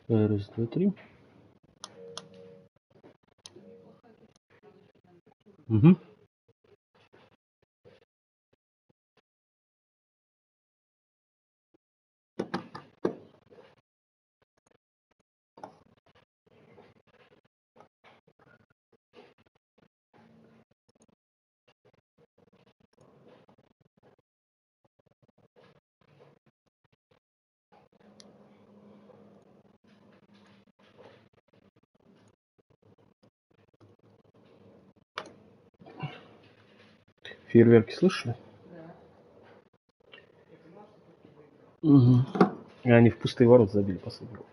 Раз, два, три. Угу. Фейерверки слышали? Да. Угу. И они в пустые ворота забили последний гол.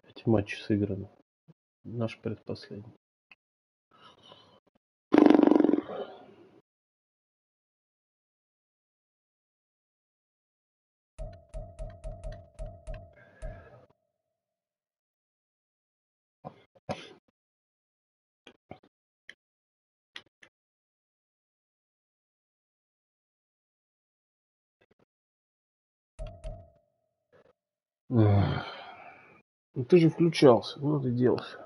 Эти матчи сыграны. Наш предпоследний. Ну ты же включался, ну ты делался.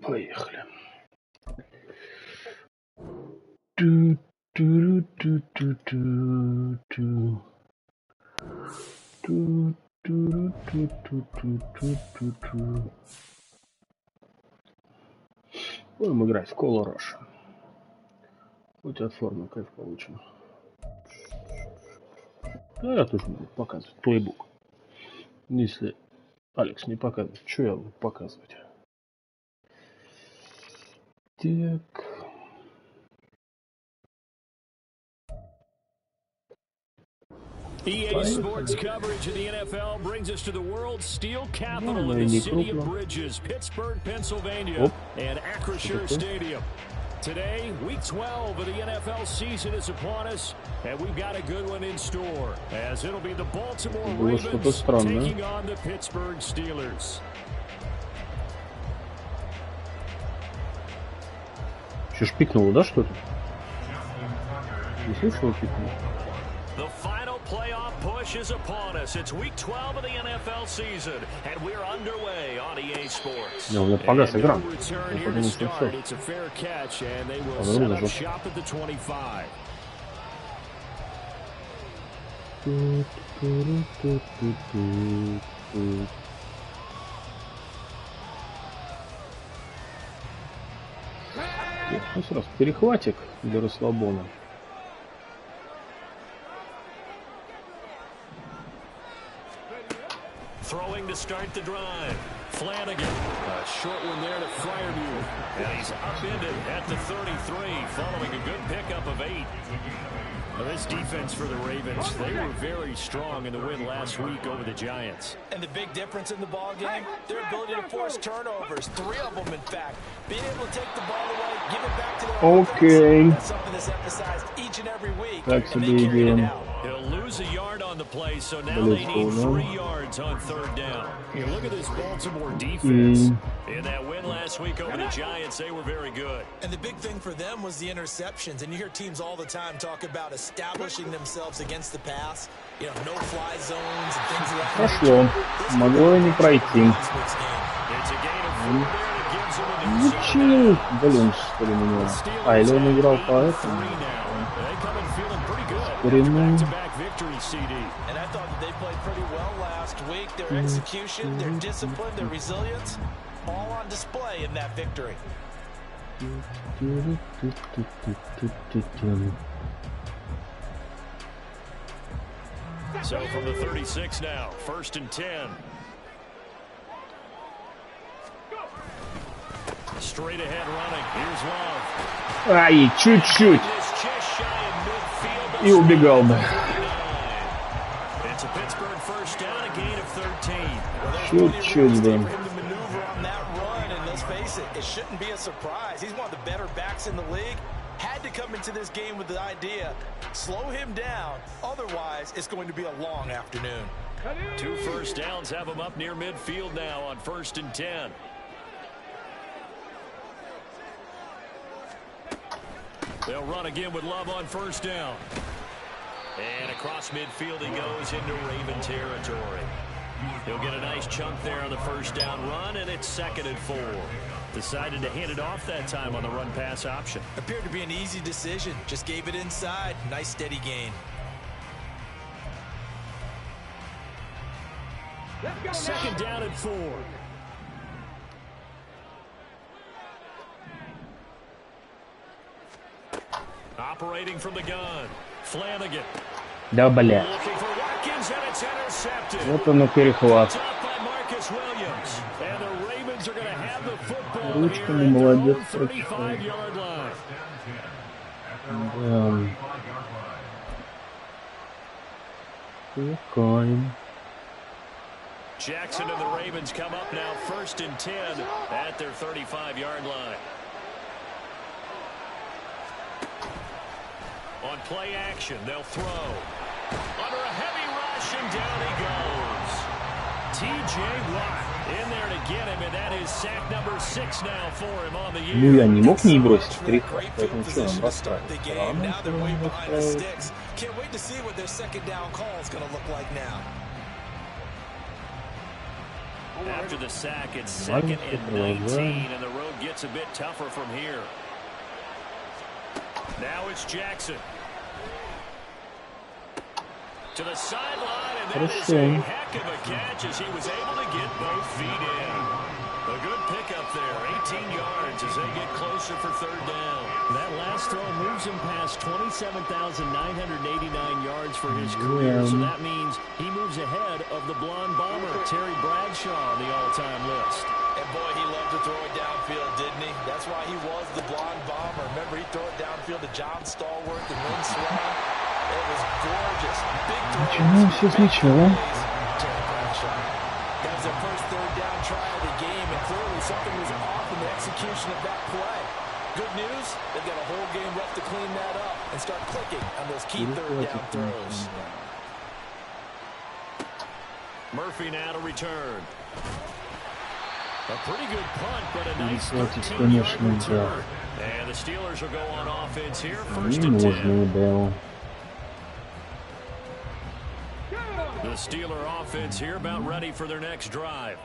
Поехали. Будем играть в Call Rush. Хоть от формы кайф получим. Да, я тоже буду показывать плейбук. Если Алекс не показывает, что я буду показывать? Так. EA Sports coverage of the NFL brings us to the world's steel capital in the city of Bridges, Pittsburgh, Pennsylvania, and Acrisure Stadium. Today, week 12 of the NFL season is upon us, and we've got a good one in store, as it'll be the Baltimore Ravens taking on the Pittsburgh Steelers. Что ж пикнуло, да, что-то? Не слышал, пикнуло? The final playoff push is upon us. It's week 12 of the NFL season, and we're underway on EA Sports. No, я погас игра. Return here to start. It's a fair catch, and they will set up shop at the 25. Ну, сразу перехватик для расслабона. Throwing to start the drive. Flanagan. A short one there to Fryermuth. And he's upended at the 33, following a good pickup of 8. Well, this defense for the Ravens, they were very strong in the win last week over the Giants. And the big difference in the ball game, their ability to force turnovers, 3 of them in fact. Being able to take the ball away, give it back to their offense, that's something that's emphasized each and every week, and they carried it out. He'll lose a yard on the play, so now they need 3 yards on 3rd down. You look at this Baltimore defense. In that win last week over the Giants, they were very good. And the big thing for them was the interceptions. And you hear teams all the time talk about establishing themselves against the pass. You know, no-fly zones and things like that. Прошло. Могло и не пройти. Ничего. Блин, что ли, меня. А, или он играл по этому? And I thought that they played pretty well last week. Their execution, their discipline, their resilience, all on display in that victory. So from the 36 now, 1st and 10. Straight ahead running. Here's Love. Ай, чуть-чуть. И убегал бы. It's a Pittsburgh first down, a gain of 13. Чуть-чуть, да. Let's face it, it shouldn't be a surprise. He's one of the better backs in the league. Had to come into this game with the idea, slow him down. Otherwise, it's going to be a long afternoon. 2 first downs have him up near midfield now on 1st and 10. They'll run again with Love on 1st down. And across midfield he goes into Raven territory. He'll get a nice chunk there on the 1st down run, and it's 2nd and 4. Decided to hand it off that time on the run-pass option. Appeared to be an easy decision. Just gave it inside. Nice steady gain. 2nd down and 4. Operating from the gun. Flanagan. Да, бля. Вот он и перехват. Ручками молодец. Да. Прикольно. Jackson and the Ravens come up now 1st and 10 at their 35-yard line. On play action, they'll throw. Under a heavy rush, and down he goes. T.J. Watt in there to get him, and that is sack number 6 now for him on the year. Ну, я не мог не бросить перехват, поэтому что нам расстраивается? After the sack, it's 2nd and 19, and the road gets a bit tougher from here. Now it's Jackson. To the sideline, and that is a heck of a catch as he was able to get both feet in. A good pickup there, 18 yards as they get closer for 3rd down. That last throw moves him past 27,989 yards for his career, so that means he moves ahead of the blonde bomber, Terry Bradshaw, on the all-time list. And boy, he loved to throw it downfield, didn't he? That's why he was the blonde bomber. Remember, he'd throw it downfield to John Stallworth and Lynn Swan. It was gorgeous. Big throws. Terry Bradshaw. That was their first 3rd down try of the game, and clearly something was off in the execution of that play. Good news, they've got a whole game left to clean that up and start clicking on those key 3rd down throws. Murphy now to return. A pretty good punt, but a nice 13-yard return. And the Steelers will go on offense here, 1st and 10. The Steeler offense here about ready for their next drive.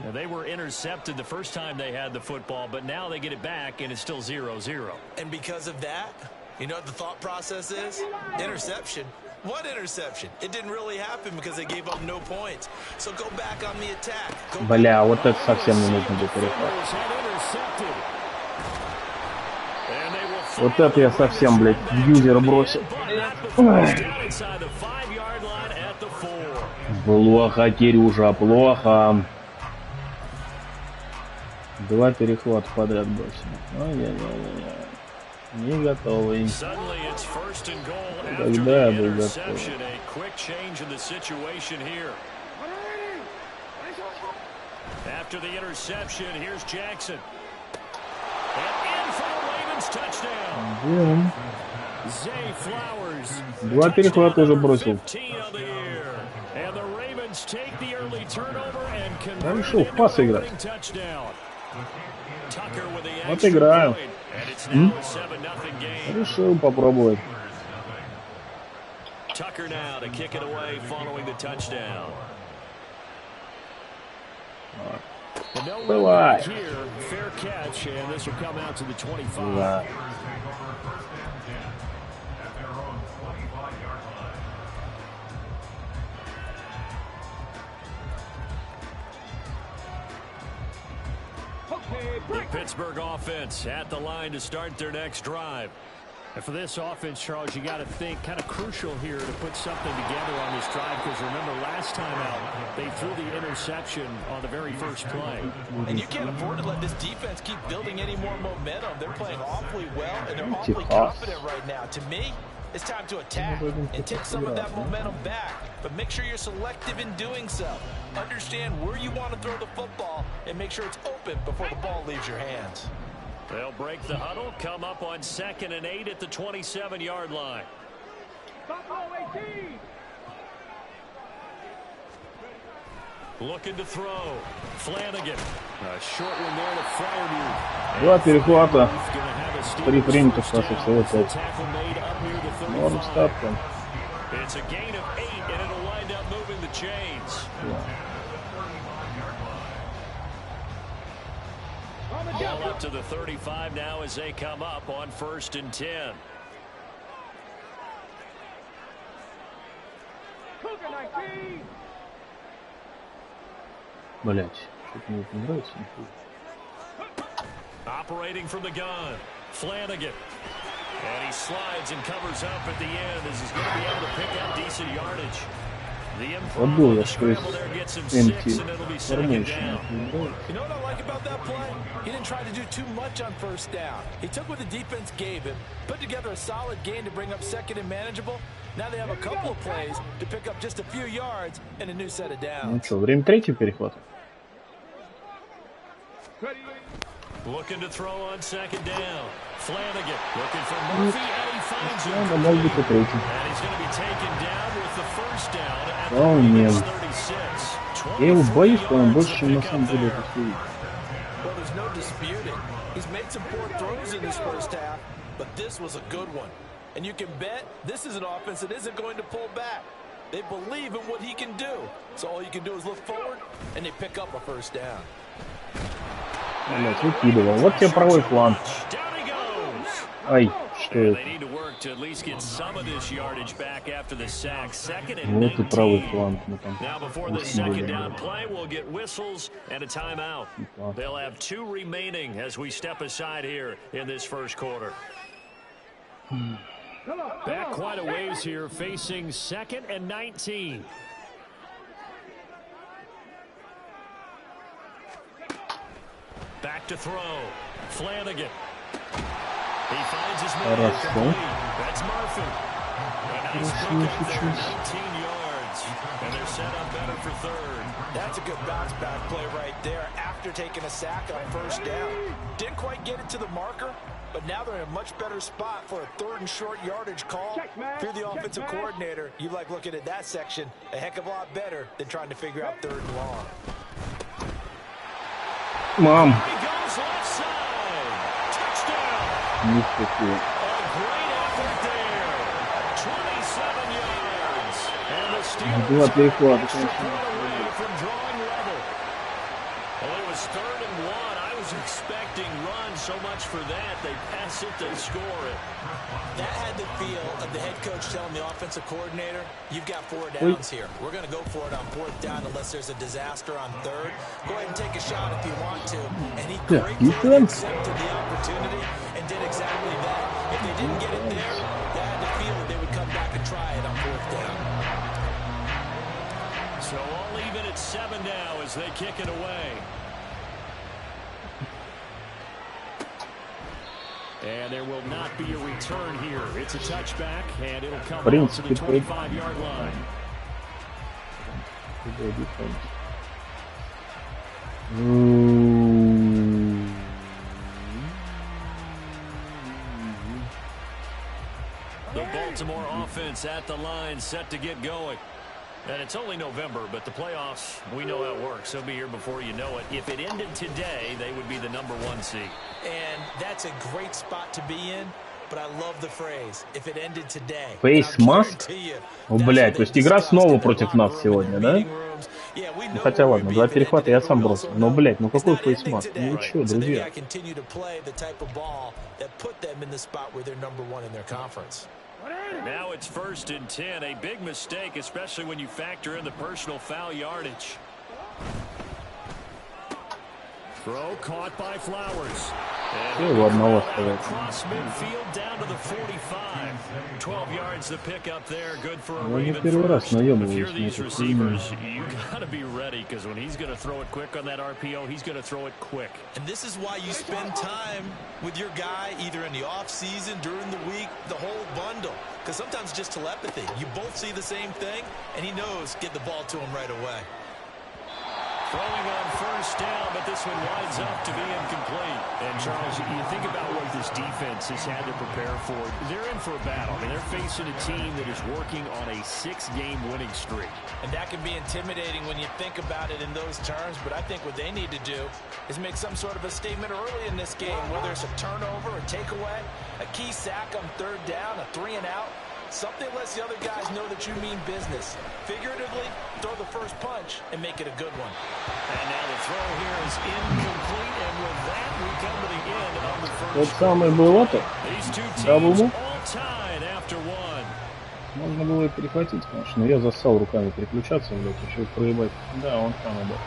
Now, they were intercepted the first time they had the football, but now they get it back, and it's still 0-0. And because of that, you know what the thought process is? Interception. What interception? It didn't really happen because they gave up no points. So go back on the attack. Бля, вот это совсем не нужно был перехват. Вот это я совсем, блядь, в юзер бросил. Плохо, Кирюша, плохо. Два перехвата подряд бросил. Ай-яй-яй-яй. Не готовый. Когда я был готов? After the interception, here's Jackson. And in for the Ravens touchdown. Zay Flowers. Два перехвата уже бросил. And the Ravens take the early turnover and Я решил в пас играть. Вот играю. Решил попробовать. Tucker now to kick it away following the touchdown. Давай. Fair catch, and this will come out to the 25. The Pittsburgh offense at the line to start their next drive. And for this offense, Charles, you got to think kind of crucial here to put something together on this drive, because remember last time out they threw the interception on the very first play. And you can't afford to let this defense keep building any more momentum. They're playing awfully well and they're awfully confident right now. To me, it's time to attack and take some of that momentum back, but make sure you're selective in doing so. Understand where you want to throw the football and make sure it's open before the ball leaves your hands. They'll break the huddle, come up on 2nd and 8 at the 27-yard line. Looking to throw. Flanagan. A short one there to Fryermuth. Два перехвата. 3 принятых пасов, всего 5. Норм стартом. It's a gain of 8, and it'll wind up moving the chains. Ball up to the 35 now as they come up on 1st and 10. Блять, что-то мне это не нравится. Operating from the gun, Flanagan. And he slides and covers up at the end as he's going to be able to pick up decent yardage. Вот был я, что есть empty formation. You know what I like about that play? He didn't try to do too much on 1st down. He took what the defense gave him, put together a solid gain to bring up 2nd and manageable. Now they have a couple of plays to pick up just a few yards and a new set of downs. Ну что, время третьего перехвата. Looking to throw on 2nd down. Flanagan looking for Murphy, and he finds him. Да, мог быть и третий. And he's going to be taken down with the 1st down at О, нет. 36. Я его боюсь, по-моему, больше, чем на самом деле это стоит. Well, there's no disputing. He's made some poor throws in this 1st half, but this was a good one. And you can bet this is an offense that isn't going to pull back. They believe in what he can do. So all you can do is look forward, and they pick up a 1st down. Блять, выкидывал. Вот тебе правый фланг. Ай, что это? Вот и правый фланг. Мы там усилили. They'll have 2 remaining as we step aside here in this 1st quarter. Back quite a ways here, facing 2nd and 19. Back to throw. Flanagan. He finds his man. That's Murphy. A nice quick 19 yards. And they're set up better for 3rd. That's a good bounce back play right there after taking a sack on 1st down. Didn't quite get it to the marker, but now they're in a much better spot for a 3rd and short yardage call. If you're the offensive coordinator, you like looking at that section a heck of a lot better than trying to figure out 3rd and long. Мам. He goes left side. Touchdown. Нифига. A great effort there. 27 yards. And the Два перехвата, конечно. Well, it was 3rd and 1. I was expecting runs. So much for that. They pass it, they score it. That had the feel of the head coach telling the offensive coordinator, you've got 4 downs here. We're going to go for it on 4th down unless there's a disaster on 3rd. Go ahead and take a shot if you want to. And he gratefully accepted the opportunity and did exactly that. If they didn't get it there, they had the feel that they would come back and try it on 4th down. So all even at 7 now as they kick it away. And there will not be a return here. It's a touchback, and it'll come out to the 25-yard line. The Baltimore offense at the line, set to get going. And it's only November, but the playoffs, we know how it works. They'll be here before you know it. If it ended today, they would be the #1 seed. And that's a great spot to be in, but I love the phrase, if it ended today. Face mask? О, блядь, то есть игра снова против нас сегодня, да? Ну, хотя ладно, 2 перехвата я сам бросил. Но, блядь, ну какой фейсмаск? Ну вы чё, друзья? Now it's 1st and 10. A big mistake, especially when you factor in the personal foul yardage. Throw caught by Flowers. Across midfield down to the 45. 12 yards to pick up there. Good for a Raven first. If you're these receivers, you got to be ready because when he's going to throw it quick on that RPO, he's going to throw it quick. And this is why you spend time with your guy either in the off season, during the week, the whole bundle. Because sometimes just telepathy. You both see the same thing, and he knows get the ball to him right away. Throwing on 1st down, but this one winds up to be incomplete. And, Charles, you think about what this defense has had to prepare for. They're in for a battle. I mean, they're facing a team that is working on a 6-game winning streak. And that can be intimidating when you think about it in those terms, but I think what they need to do is make some sort of a statement early in this game, whether it's a turnover, a takeaway, a key sack on 3rd down, a 3-and-out. Something lets the other guys know that you mean business. Figuratively, throw the first punch and make it a good one. And now the throw here is incomplete, and with that, we come to the end of the first. Вот самый был это. These two teams all tied after 1. Можно было и перехватить, конечно, но я зассал руками переключаться, блядь, еще проебать. Да, он там и был.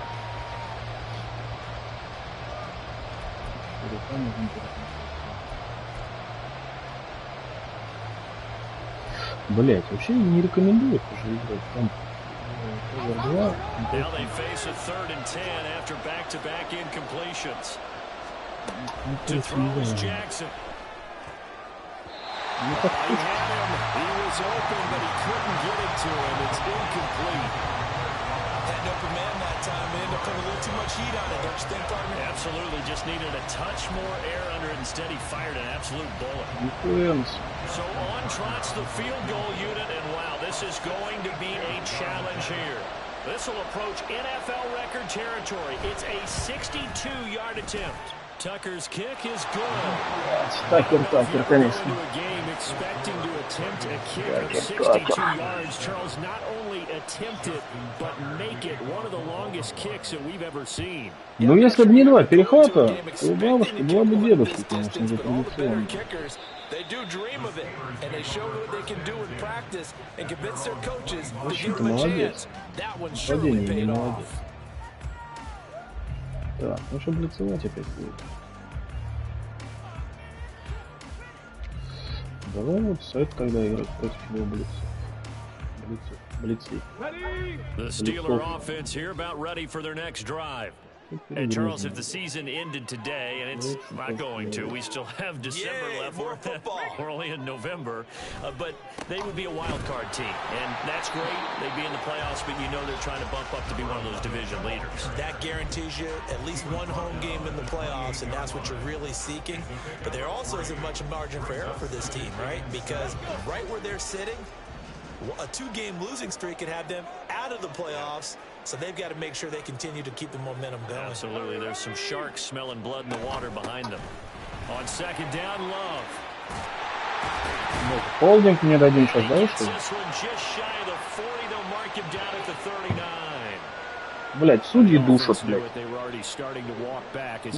Руками можно переключаться. Блять, вообще не рекомендую уже играть там. Now they face a 3rd and 10 after back-to-back incompletions. To throw is Jackson. He had him. He was open, but he couldn't get it to him. It's incomplete. Had no command that time. They ended up putting a little too much heat on it, don't you think, partner? Absolutely. Just needed a touch more air under it. Instead, he fired an absolute bullet. So on trots the field goal unit, and wow, this is going to be a challenge here. This will approach NFL record territory. It's a 62-yard attempt. Tucker's kick is good. Tucker, конечно. Into a game expecting to attempt a kick of 62 yards. Charles, not only attempt it, but make it one of the longest kicks that we've ever seen. Ну, если бы не 2 перехвата, то бабушка была бы дедушка, конечно, за традиционно. They do dream of it, and they show what they can do in practice and convince their coaches to Очень give them a молодец. chance. That one surely paid off. Так, ну что блицевать опять будет. Давай вот сайт тогда играть против него блицей. The Steeler offense here about ready for their next drive. And Charles, if the season ended today, and it's not going to, we still have December left. We're only in November, but they would be a wild card team, and that's great. They'd be in the playoffs, but you know they're trying to bump up to be one of those division leaders. That guarantees you at least one home game in the playoffs, and that's what you're really seeking. But there also isn't much margin for error for this team, right? Because right where they're sitting, a 2-game losing streak could have them out of the playoffs. So they've got to make sure they continue to keep the momentum going. Absolutely. There's some sharks smelling blood in the water behind them. On 2nd down, Love. Холдинг мне дадим сейчас, да, что ли? Блять, судьи душат, блядь.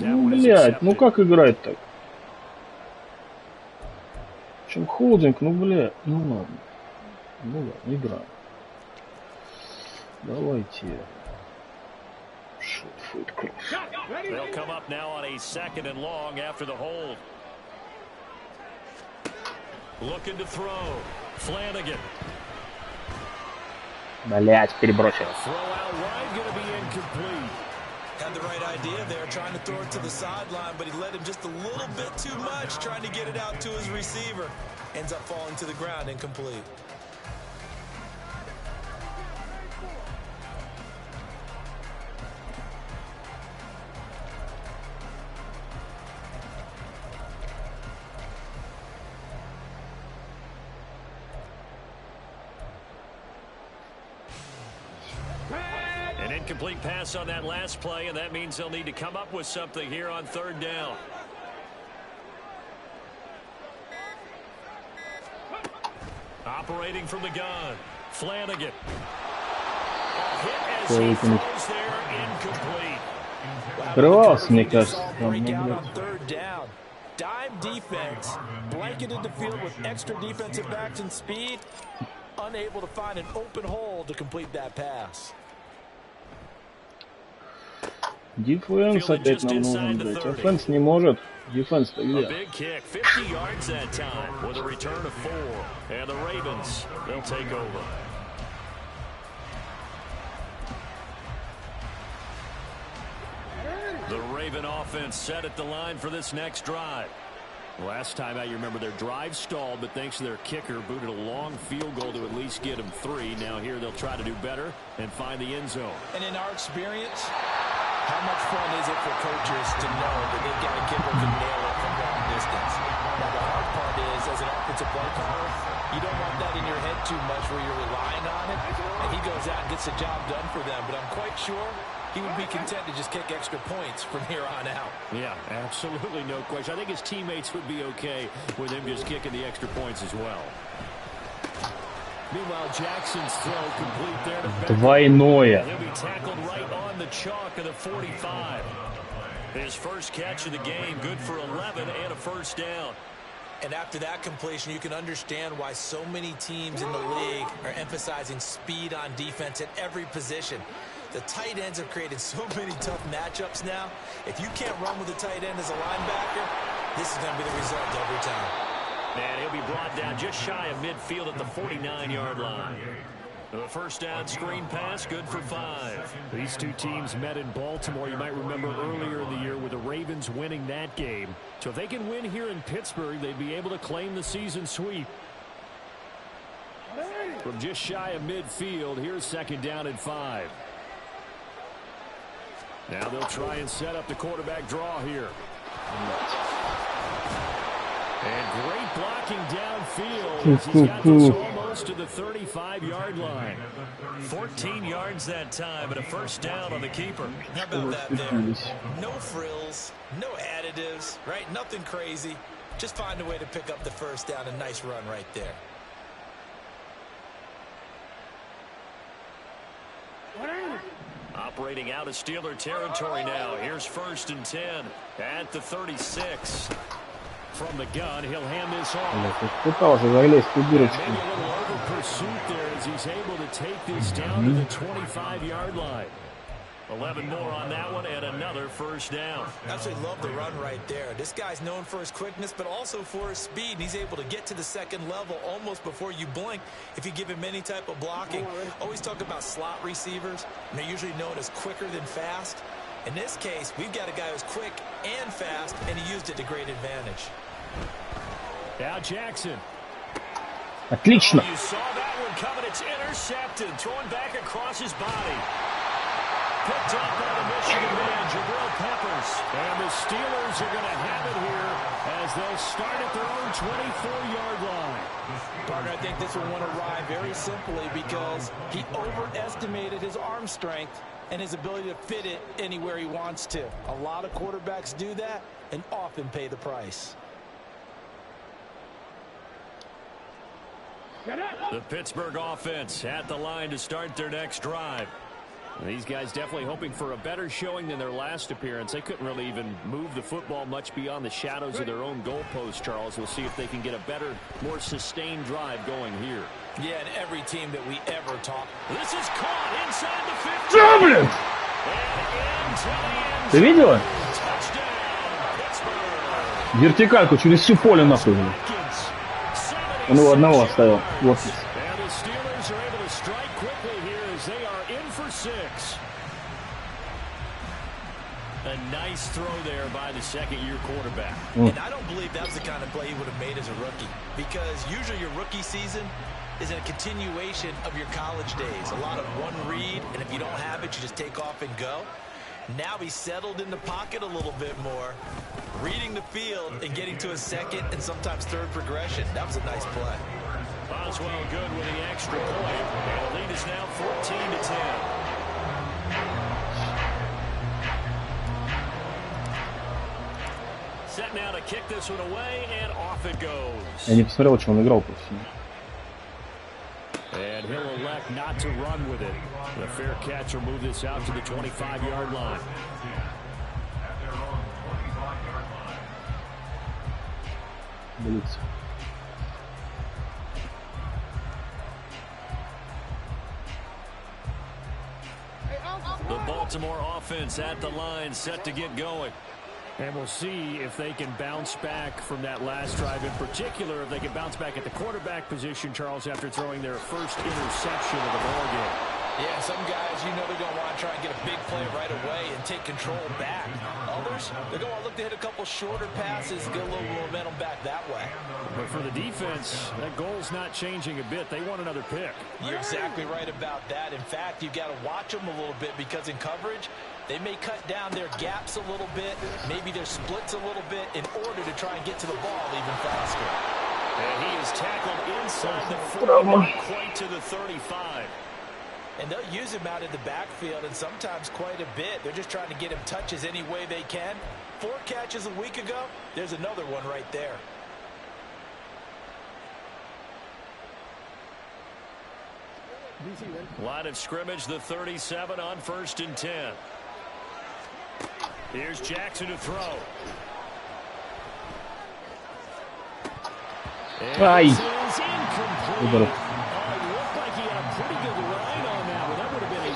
Ну, блядь, ну как играть так? Чем холдинг, ну, блядь, ну ладно. Ну ладно, игра. Давайте. Shoot cross. They'll come up now on a 2nd and long after the hold. Looking to throw. Flanagan. Блять, перебросил. Throw out wide, going to be incomplete. Had the right idea there, trying to throw it to the sideline, but he led him just a little bit too much, trying to get it out to his receiver. Ends up falling to the ground, incomplete. An incomplete pass on that last play, and that means they'll need to come up with something here on 3rd down. Operating from the gun, Flanagan. Hit as he throws there, incomplete. Открывался, мне кажется. Dime defense, blanketed the field with extra defensive backs and speed, unable to find an open hole to complete that pass. Дефенс опять нам нужен, блядь. Офенс не может. Дефенс-то где? Big kick, 50 yards that time with a return of 4. And the Ravens, they'll take over. The Raven offense set at the line for this next drive. Last time out, you remember their drive stalled, but thanks to their kicker, booted a long field goal to at least get them 3. Now here they'll try to do better and find the end zone. And in our experience, how much fun is it for coaches to know that they've got a kicker who can nail it from long distance? Now, the hard part is, as an offensive play caller, you don't want that in your head too much where you're relying on it. And he goes out and gets the job done for them. But I'm quite sure he would be content to just kick extra points from here on out. Yeah, absolutely no question. I think his teammates would be okay with him just kicking the extra points as well. Meanwhile, Jackson's throw complete there to Двойное. He'll be tackled right on the chalk of the 45. His first catch of the game, good for 11 and a first down. And after that completion, you can understand why so many teams in the league are emphasizing speed on defense at every position. The tight ends have created so many tough matchups now. If you can't run with a tight end as a linebacker, this is going to be the result every time. And he'll be brought down just shy of midfield at the 49-yard line. The first down screen pass, good for 5. These two teams met in Baltimore. You might remember earlier in the year with the Ravens winning that game. So if they can win here in Pittsburgh, they'd be able to claim the season sweep. From just shy of midfield, here's 2nd down and 5. Now they'll try and set up the quarterback draw here. And great blocking downfield. He's got this almost to the 35-yard line. 14 yards that time, and a first down on the keeper. How about that there? No frills, no additives, right? Nothing crazy. Just find a way to pick up the first down. A nice run right there. Operating out of Steeler territory now. Here's 1st and 10 at the 36. From the gun, he'll hand this off. Пытался залезть в ту дырочку. Maybe a little over pursuit there as he's able to take this down to the 25-yard line. 11 more on that one and another first down. Absolutely love the run right there. This guy's known for his quickness, but also for his speed. And he's able to get to the 2nd level almost before you blink if you give him any type of blocking. Always talk about slot receivers, and they're usually known as quicker than fast. In this case, we've got a guy who's quick and fast, and he used it to great advantage. Now Jackson. Отлично. You saw that one coming. It's intercepted. Thrown back across his body. Picked up by the Michigan man, Jabril Peppers. And the Steelers are going to have it here as they'll start at their own 24-yard line. Partner, I think this one arrive very simply because he overestimated his arm strength and his ability to fit it anywhere he wants to. A lot of quarterbacks do that and often pay the price. The Pittsburgh offense at the line to start their next drive. These guys definitely hoping for a better showing than their last appearance. They couldn't really even move the football much beyond the shadows of their own goalpost, Charles. We'll see if they can get a better, more sustained drive going here. Yeah, and every team that we ever talk. This is caught inside the 50. Ты видела? Вертикальку через всю поле нахуй. Он его одного оставил. Вот. A nice throw there by the second-year quarterback. And I don't believe that was the kind of play he would have made as a rookie. Because usually your rookie season is a continuation of your college days. A lot of one read, and if you don't have it, you just take off and go. Now he's settled in the pocket a little bit more, reading the field and getting to a second and sometimes third progression. That was a nice play. Boswell good with the extra point. And the lead is now 14-10. Set now to kick this one away, and off it goes. Я не посмотрел, что он играл просто. And he'll elect not to run with it. The fair catch will move this out to the 25-yard line. The Baltimore offense at the line, set to get going. And we'll see if they can bounce back from that last drive. In particular, if they can bounce back at the quarterback position, Charles, after throwing their first interception of the ballgame. Yeah, some guys, you know they're going to want to try and get a big play right away and take control back. Others, they're going to look to hit a couple shorter passes and get a little momentum back that way. But for the defense, that goal's not changing a bit. They want another pick. You're exactly right about that. In fact, you've got to watch them a little bit because in coverage, they may cut down their gaps a little bit, maybe their splits a little bit in order to try and get to the ball even faster. And he is tackled inside the 40, not quite to the 35. And they'll use him out in the backfield, and sometimes quite a bit. They're just trying to get him touches any way they can. 4 catches a week ago, there's another one right there. Line of scrimmage, the 37 on 1st and 10. Here's Jackson to throw. Ай!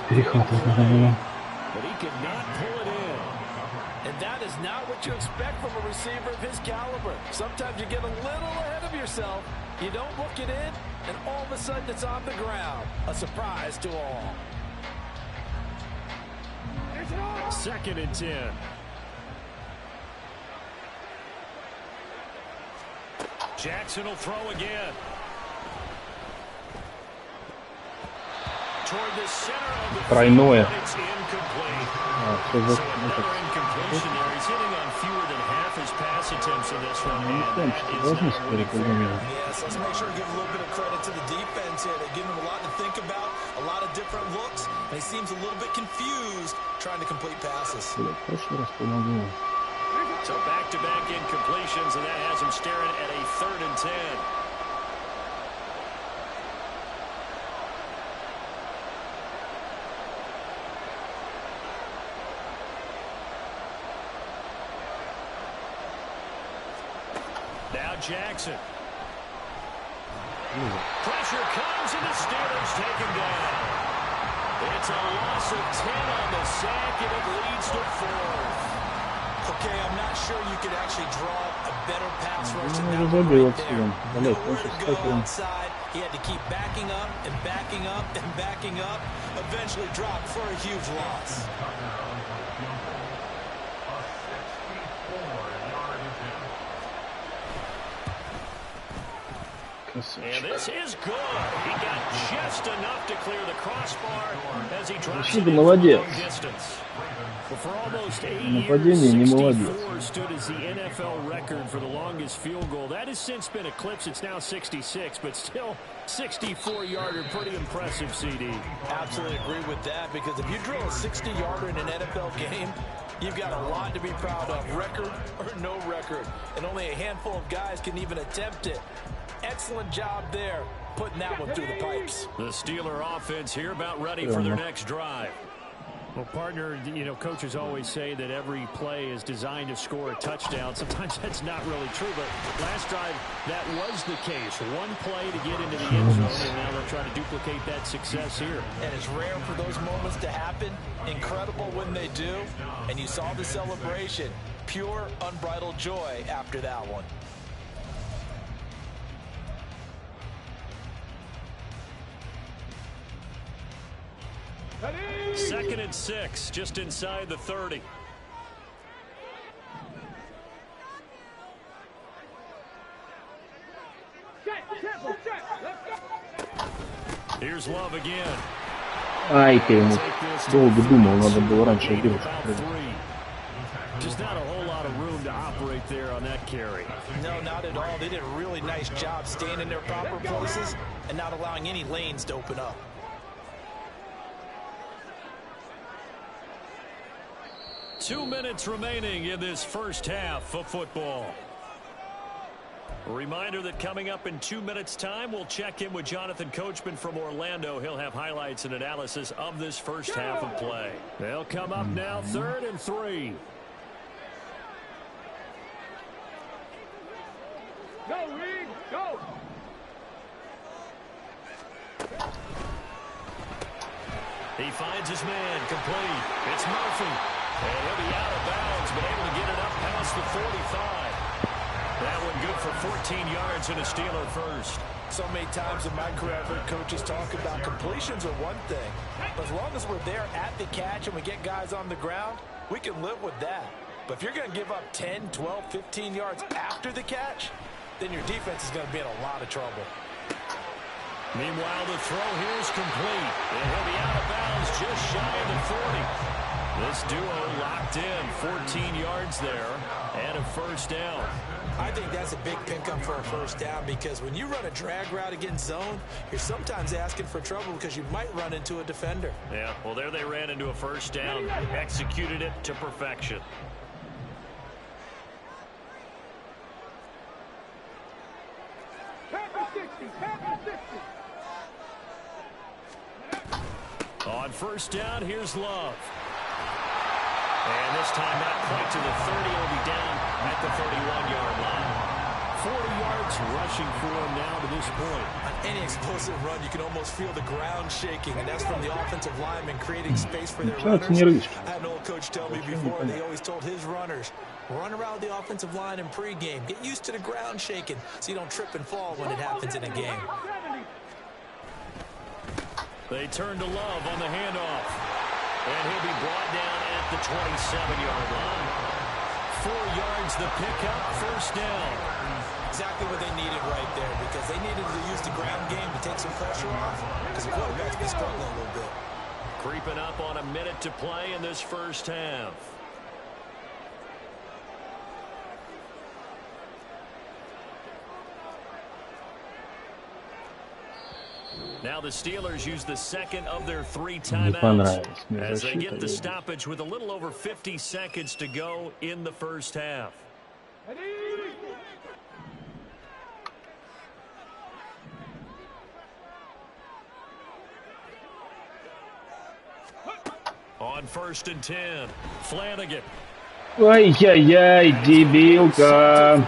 Перехват. But he could not pull it in. And that is not what you expect from a receiver of his caliber. Sometimes you get a little ahead of yourself. You don't look it in, and all of a sudden it's on the ground. A surprise to all. 2nd and 10. Jackson will throw again. Toward the center of the Тройное. it's incomplete. Что за... Another incompletion there. He's hitting on fewer than half his pass attempts in this one. Yes, let's make sure to give a little bit of credit to the defense here. They're giving him a lot to think about, a lot of different looks, and he seems a little bit confused trying to complete passes. So back-to-back incompletions, and that has him staring at a 3rd and 10. Now Jackson. Pressure comes, and the Steelers take him down. It's a loss of 10 on the sack, and it leads to 4th. Okay, I'm not sure you could actually draw a better pass rush than that one right there. Nowhere to go outside. He had to keep backing up and backing up and backing up. Eventually dropped for a huge loss. And this is good. He got just enough to clear the crossbar as he drops it молодец. distance. But for almost 8 Нападение не years, молодец. 64 stood as the NFL record for the longest field goal. That has since been eclipsed. It's now 66, but still 64-yarder, pretty impressive, CD. Absolutely agree with that, because if you drill a 60-yarder in an NFL game, You've got a lot to be proud of, record or no record. And only a handful of guys can even attempt it. Excellent job there, putting that one through the pipes. The Steeler offense here about ready for their next drive. Well, partner, you know, coaches always say that every play is designed to score a touchdown. Sometimes that's not really true, but last drive, that was the case. One play to get into the end zone, and now they're trying to duplicate that success here. And it's rare for those moments to happen. Incredible when they do. And you saw the celebration. Pure, unbridled joy after that one. Second and 6, just inside the 30. Here's Love again. Ай, ты ему долго думал, надо было раньше делать. Just not a whole lot of room to operate there on that carry. No, not at all. They did a really nice job staying in their proper places and not allowing any lanes to open up. Two minutes remaining in this first half of football. A reminder that coming up in 2 minutes' time, we'll check in with Jonathan Coachman from Orlando. He'll have highlights and analysis of this first half of play. They'll come up now, 3rd and 3. Go, Reed, go! He finds his man, complete. It's Murphy. And he'll be out of bounds, but able to get it up past the 45. That one good for 14 yards and a Steeler first. So many times in my career, I've heard coaches talk about completions are one thing. But as long as we're there at the catch and we get guys on the ground, we can live with that. But if you're going to give up 10, 12, 15 yards after the catch, then your defense is going to be in a lot of trouble. Meanwhile, the throw here is complete. And he'll be out of bounds just shy of the 40. This duo locked in, 14 yards there, and a first down. I think that's a big pickup for a first down because when you run a drag route against zone, you're sometimes asking for trouble because you might run into a defender. Yeah, well, there they ran into a first down, executed it to perfection. On first down, here's Love. And this time not quite to the 30. He'll be down at the 31-yard line. 40 yards rushing for him now to this point. On any explosive run, you can almost feel the ground shaking, and that's from the offensive lineman creating space for their runners. I had an old coach tell me before, they always told his runners, run around the offensive line in pregame. Get used to the ground shaking so you don't trip and fall when it happens in a game. They turn to Love on the handoff. And he'll be brought down at the 27-yard line. 4 yards the pickup, first down. Exactly what they needed right there because they needed to use the ground game to take some pressure off because the quarterback's been struggling a little bit. Creeping up on a minute to play in this first half. Now the Steelers use the second of their 3 timeouts as they get the stoppage with a little over 50 seconds to go in the first half. On 1st and 10, Flanagan. Ай-яй-яй, дебилка.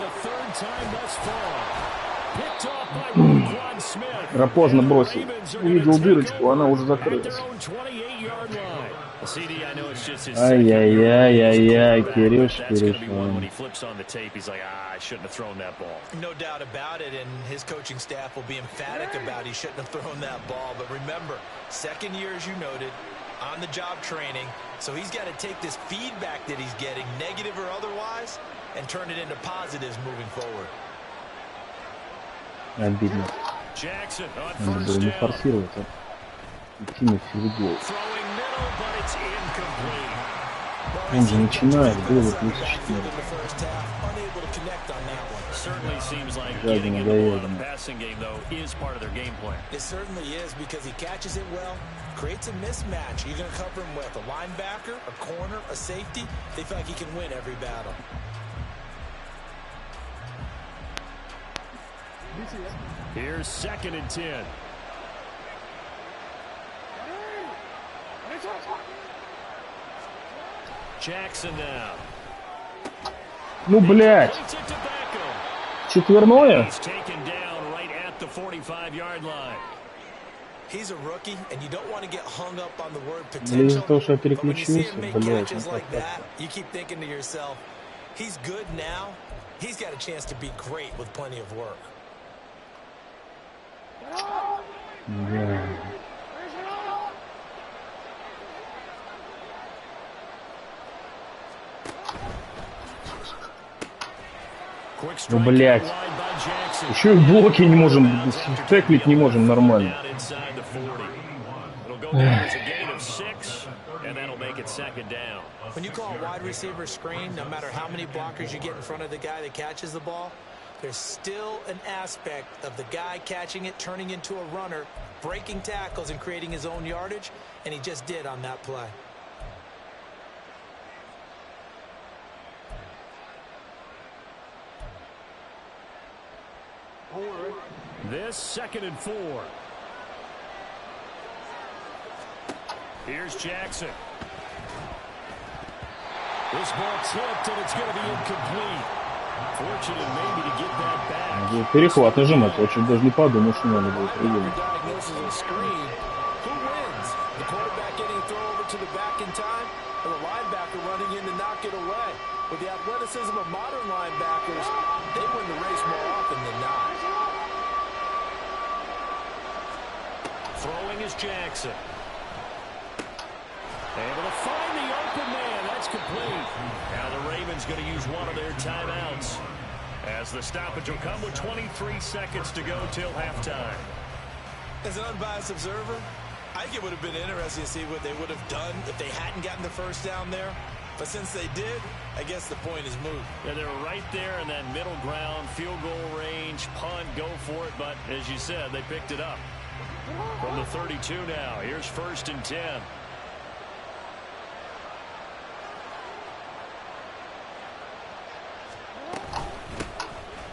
Поздно бросил. Увидел дырочку, она уже закрылась. Ай-яй-яй-яй-яй, Кирюш. No doubt about it, and his coaching staff will be emphatic about he shouldn't have thrown that ball. But remember, second year, as you noted, on-the-job training, so he's got to take this feedback that he's getting, negative or otherwise, and turn it into positives moving forward. Обидно. Надо было не форсировать, а идти на филдгол. Он же начинает, было плюс 4. Certainly seems like getting into more of the passing game, though, is part of their game plan. It certainly is because he catches it well, creates a mismatch. You're going to cover him with a linebacker, a corner, a safety. They feel like he can win every battle. Here's 2nd and 10. Jackson now. Ну, блядь. Четверное? He's a rookie, and you don't want to get hung up on the word Из-за potential. того, что я But when you see переключился, him make блядь, catches ну like как that, you keep thinking to yourself, he's good now. He's got a chance to be great with plenty of work. Да. Ну, блядь. Еще и в блоке не можем, теклить не можем нормально. When you call a wide receiver screen, no matter how many blockers you get in front of the guy that catches the ball, there's still an aspect of the guy catching it, turning into a runner, breaking tackles and creating his own yardage, and he just did on that play. This 2nd and 4. Here's Jackson. This ball tipped, and it's going to be incomplete. Fortunate maybe to get that back. Перехват нажимать, я чуть даже не подумал, что надо будет приемать. With the athleticism of modern linebackers, they win the race more often than not. Throwing is Jackson. Able to find the open man. That's complete. Now the Ravens going to use one of their timeouts, as the stoppage will come with 23 seconds to go till halftime. As an unbiased observer, I think it would have been interesting to see what they would have done if they hadn't gotten the first down there. But since they did, I guess the point is moot. Yeah, they were right there in that middle ground, field goal range, punt, go for it. But as you said, they picked it up. From the 32 now, here's 1st and 10.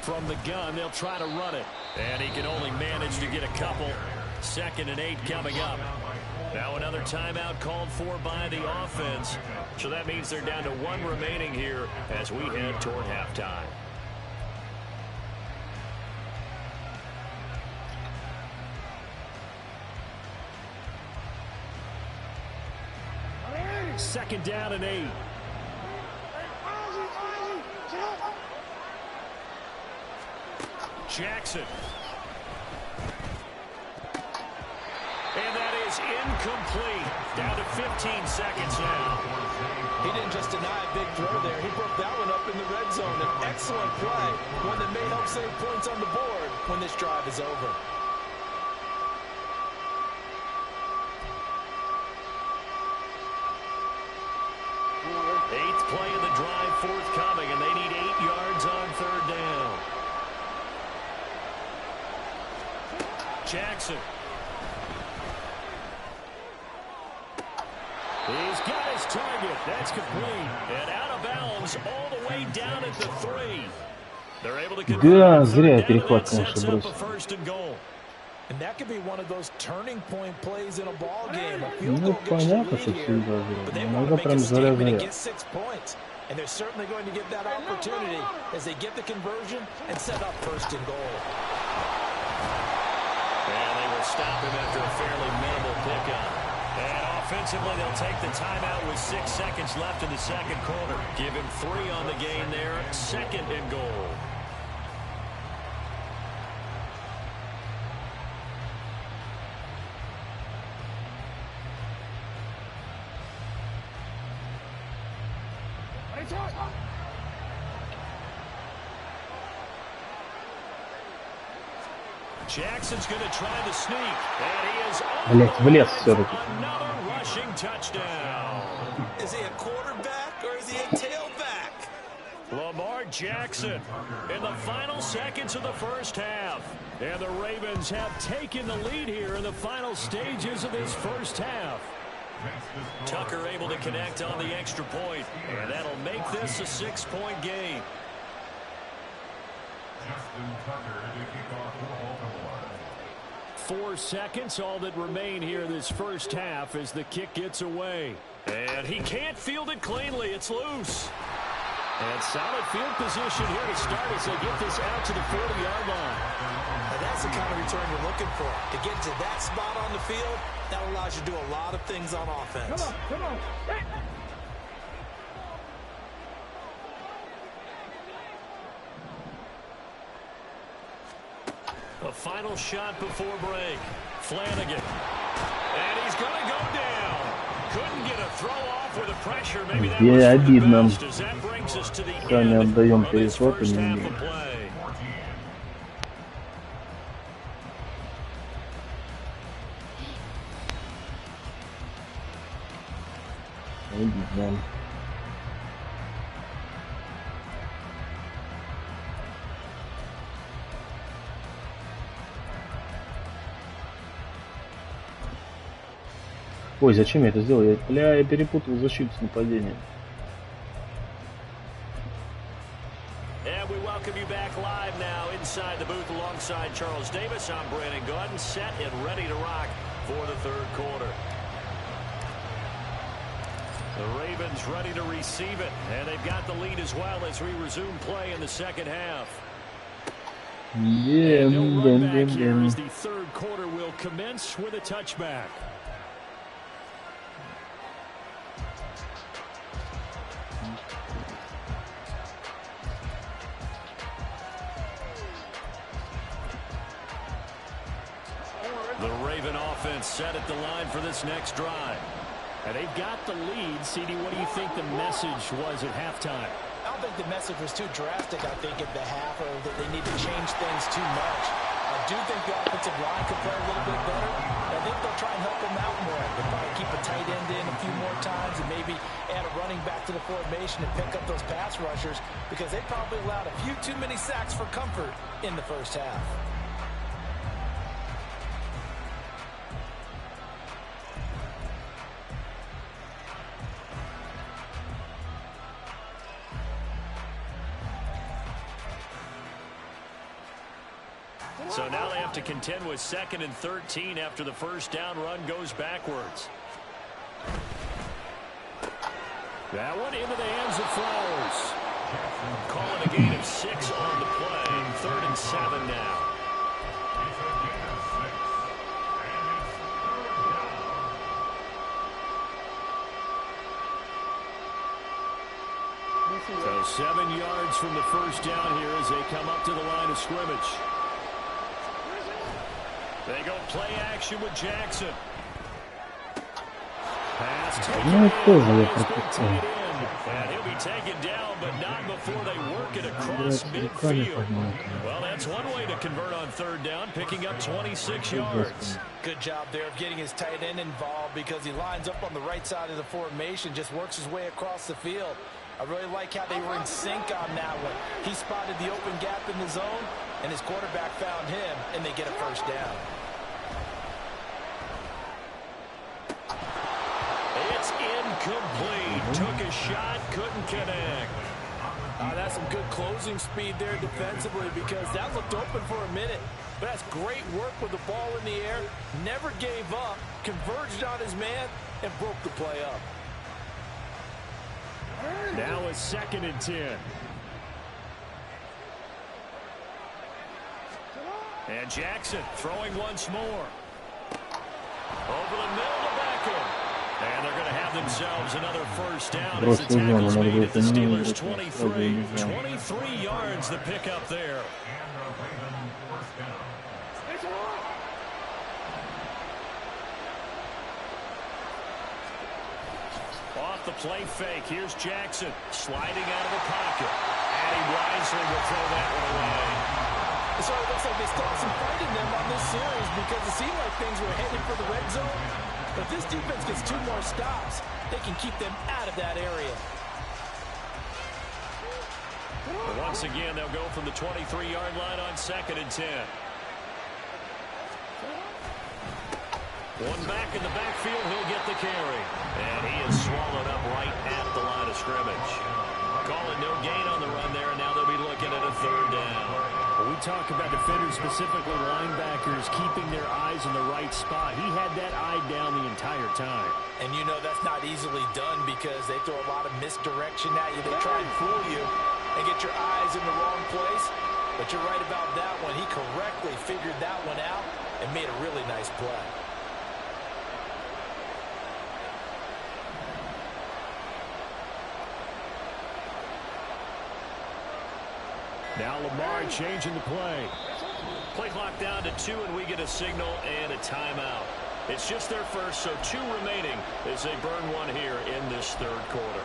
From the gun, they'll try to run it. And he can only manage to get a couple. 2nd and 8 coming up. Now another timeout called for by the offense. So that means they're down to 1 remaining here as we head toward halftime. Second down and 8. Jackson. And that is incomplete. Down to 15 seconds now. He didn't just deny a big throw there. He broke that one up in the red zone. An excellent play. One that may help save points on the board when this drive is over. Eighth play of the drive forthcoming, and they need 8 yards on 3rd down. Jackson. He's got his target. That's complete. And out of bounds all the way down at the 3. They're able to Да, зря я перехват, конечно, бросил. And that could be one of those turning point plays in a ball game. Ну, понятно, что все играли. Иногда прям заря-заря. And they're certainly going to get that opportunity as they get the conversion and set up 1st and goal. And they will stop him after a fairly minimal pickup. And offensively, they'll take the timeout with 6 seconds left in the 2nd quarter. Give him 3 on the gain there. 2nd and goal. Jackson's going to try the sneak, and he is Блять, влез все-таки. another rushing touchdown. Is he a quarterback or is he a tailback? Lamar Jackson in the final seconds of the first half. And the Ravens have taken the lead here in the final stages of this first half. Tucker able to connect on the extra point, and that'll make this a 6-point game. 4 seconds, all that remain here this first half as the kick gets away. And he can't field it cleanly. It's loose. And solid field position here to start as they get this out to the 40-yard line. And that's the kind of return you're looking for. To get to that spot on the field, that allows you to do a lot of things on offense. Come on. A final shot before break. Flanagan. And he's going to go down. Couldn't get a throw off with the pressure. Maybe that was for the best, as that brings us to the end of this first half of play. Ой, зачем я это сделал? Я перепутал защиту с нападением. And we welcome you back live now inside the booth alongside Charles Davis. I'm Brandon Gordon, set and ready to rock for the third quarter. The Ravens ready to receive it, and they've got the lead as well as we resume play in the second half. Yeah, no run back here as the third quarter will commence with a touchback. The Raven offense set at the line for this next drive. And they've got the lead. CD, what do you think the message was at halftime? I don't think the message was too drastic, I think, at the half, or that they need to change things too much. I do think the offensive line could play a little bit better. I think they'll try and help them out more. They'll probably keep a tight end in a few more times and maybe add a running back to the formation and pick up those pass rushers, because they probably allowed a few too many sacks for comfort in the first half. So now they have to contend with 2nd and 13 after the first down run goes backwards. That one into the hands of Flowers. Calling a gain of 6 on the play. 3rd and 7 now. So 7 yards from the first down here as they come up to the line of scrimmage. They go play action with Jackson. Pass taken in. And he'll be taken down, but not before they work it across midfield. Well, that's one way to convert on 3rd down, picking up 26 yards. Good job there of getting his tight end involved, because he lines up on the right side of the formation, just works his way across the field. I really like how they were in sync on that one. He spotted the open gap in the zone, and his quarterback found him, and they get a first down. It's incomplete. Took a shot, couldn't connect. That's some good closing speed there defensively, because that looked open for a minute. But that's great work with the ball in the air. Never gave up, converged on his man, and broke the play up. Now it's 2nd and 10. And Jackson throwing once more. Over the middle to Beckham. And they're going to have themselves another first down as the tackle's made at the Steelers' 23. 23 yards the pickup there. Off the play fake. Here's Jackson sliding out of the pocket. And he wisely will throw that one away. So it looks like they still have some fight in them on this series, because it seemed like things were headed for the red zone. But if this defense gets 2 more stops, they can keep them out of that area. But once again, they'll go from the 23-yard line on 2nd and 10. One back in the backfield, he'll get the carry. And he is swallowed up right at the line of scrimmage. Call it no gain on the run there, and now they'll be looking at a 3rd down. When we talk about defenders, specifically linebackers, keeping their eyes in the right spot. He had that eye down the entire time. And you know that's not easily done because they throw a lot of misdirection at you. They try and fool you and get your eyes in the wrong place. But you're right about that one. He correctly figured that one out and made a really nice play. Now Lamar changing the play. Play clock down to 2, and we get a signal and a timeout. It's just their first, so 2 remaining as they burn one here in this 3rd quarter.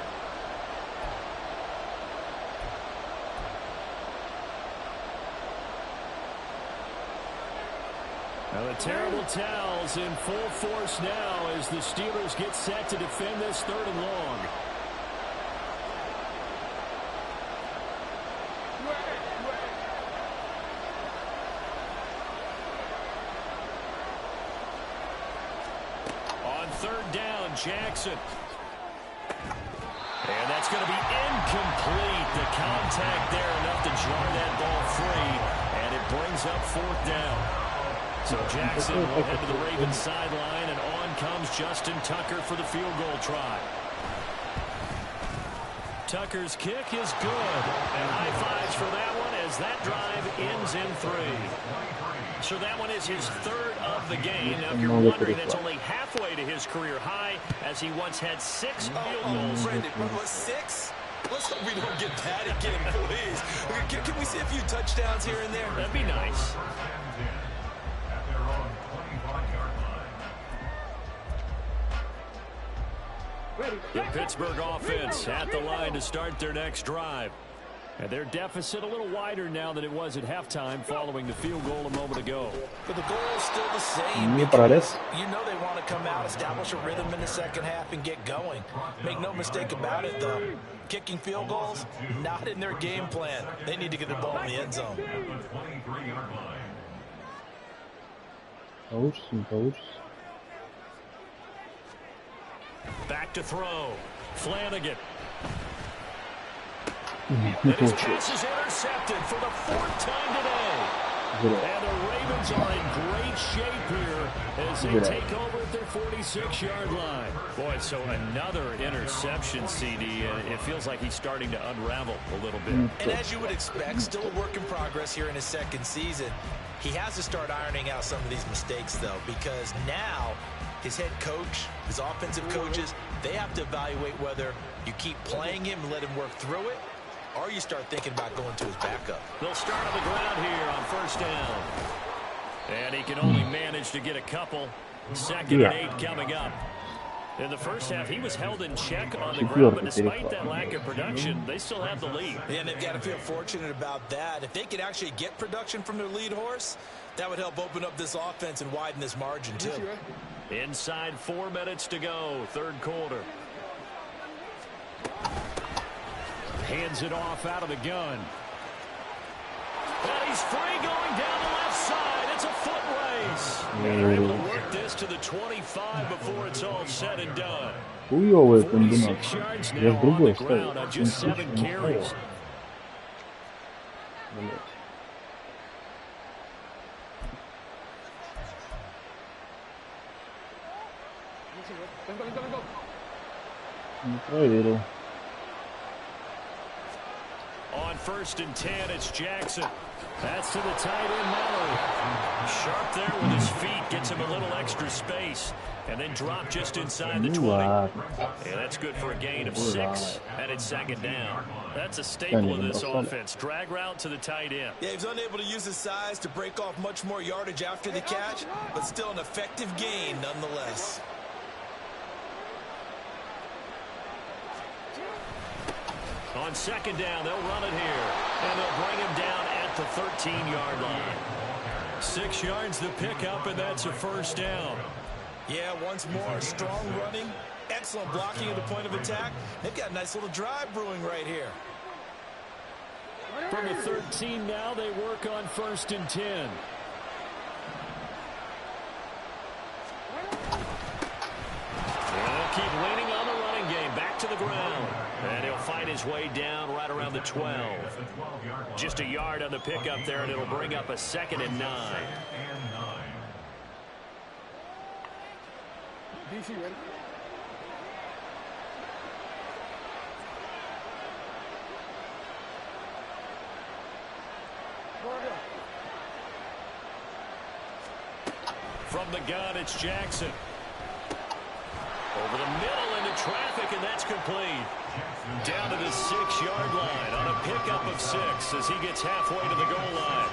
Now the terrible towels in full force now as the Steelers get set to defend this 3rd and long. On 3rd down, Jackson. And that's going to be incomplete. The contact there enough to jar that ball free, and it brings up 4th down. So Jackson will head to the Ravens sideline, and on comes Justin Tucker for the field goal try. Tucker's kick is good, and high fives for that one as that drive ends in 3. So that one is his 3rd of the game. Now, if you're wondering, that's only halfway to his career high, as he once had 6 field goals. Brandon, what, 6? Let's hope we don't get that again, please. Can we see a few touchdowns here and there? That'd be nice. The Pittsburgh offense at the line to start their next drive. And their deficit a little wider now than it was at halftime following the field goal a moment ago. But the goal is still the same. You know they want to come out, establish a rhythm in the second half, and get going. Make no mistake about it, though. Kicking field goals, not in their game plan. They need to get the ball in the end zone. Back to throw. Flanagan. And his pass is intercepted for the 4th time today. And the Ravens are in great shape here as they take over at their 46-yard line. Boy, so another interception, CD, and it feels like he's starting to unravel a little bit. And as you would expect, still a work in progress here in his 2nd season. He has to start ironing out some of these mistakes, though, because now his head coach, his offensive coaches, they have to evaluate whether you keep playing him and let him work through it, or you start thinking about going to his backup. They'll start on the ground here on 1st down. And he can only manage to get a couple. 2nd and 8 coming up. In the first half, he was held in check on the ground, but despite that lack of production, they still have the lead. Yeah, and they've got to feel fortunate about that. If they could actually get production from their lead horse, that would help open up this offense and widen this margin, too. Inside 4 minutes to go, 3rd quarter. Hands it off out of the gun. And he's free going down the left side. It's a foot race. And they're able to work this to the 25 before it's all said and done. 46 yards now on the ground on just 7 carries. On 1st and 10, it's Jackson. That's to the tight end, Mallory. Sharp there with his feet, gets him a little extra space, and then drop just inside the 20. Yeah, that's good for a gain of 6, and it's 2nd down. That's a staple of this offense. Drag route to the tight end. Yeah, he's unable to use his size to break off much more yardage after the catch, but still an effective gain nonetheless. On 2nd down, they'll run it here, and they'll bring him down at the 13-yard line. 6 yards the pickup, and that's a 1st down. Yeah, once more, strong running, excellent blocking at the point of attack. They've got a nice little drive brewing right here. From the 13 now, they work on 1st and 10. They'll keep leaning on the running game. Back to the ground. And he'll find his way down right around the 12. Just a yard on the pickup there, and it'll bring up a 2nd and 9. DC ready? From the gun, it's Jackson. Over the middle into traffic, and that's complete. Down to the 6-yard line on a pickup of 6 as he gets halfway to the goal line.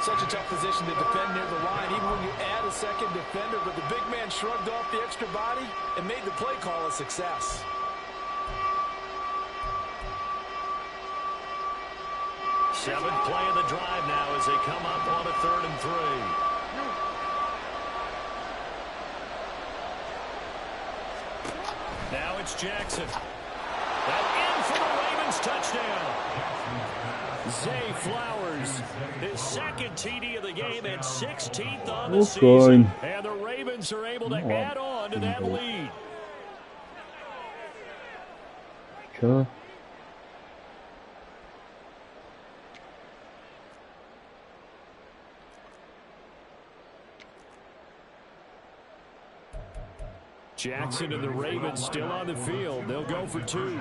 Such a tough position to defend near the line, even when you add a second defender, but the big man shrugged off the extra body and made the play call a success. Seventh play of the drive now as they come up on a 3rd and 3. Now it's Jackson. And in for the Ravens touchdown. Zay Flowers, his 2nd TD of the game and 16th on the season. And the Ravens are able to add on to that lead. Sure. Jackson and the Ravens still on the field. They'll go for 2.